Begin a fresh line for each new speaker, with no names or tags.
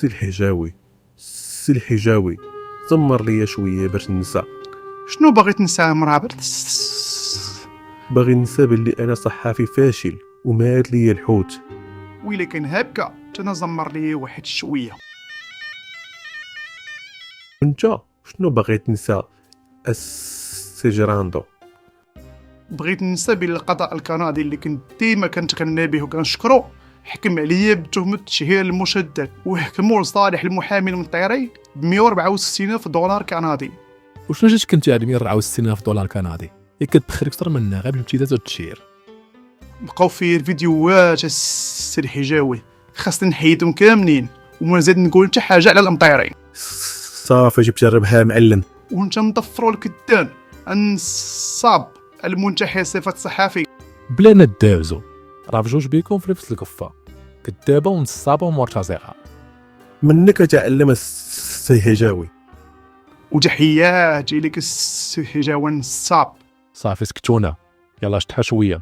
سي الحجاوي، سي الحجاوي، زمر ليا شويه باش ننسى.
شنو باغي تنسى مرابط؟
باغي ننسى بلي انا صحافي فاشل ومات ليا الحوت.
ويلي كان هكا تنزمر لي واحد شويه.
وانت شنو باغي تنسى السجراندو؟
بغيت ننسى بلي القضاء الكندي اللي كنت ديما كنتغنى به وكنشكرو حكم عليا بتهمة تشهير المشدد، وحكموا لصالح المحامي المطيري ب 164,000 دولار كندي.
وشنو جات كنتي على 164,000 دولار كندي؟ هي كتبخر اكثر منها غير بالامتداد والتشهير.
بقاو فيه الفيديوهات السي الحجاوي، خاصني نحيدهم كاملين وما نزيد نقول حتى حاجه على المطيرين.
صافي جبت الربحه معلم.
وانت نضفروا الكدان نصاب المنتحي صفه صحافي.
بلا ندازو راه بجوج بيكم في نفس الكفه، كدابه ونصابه ومرتزقه.
منك تعلم السي الحجاوي.
وتحيات لك السي الحجاوي نصاب.
صافي سكتونا، يلا شطحوا شويه.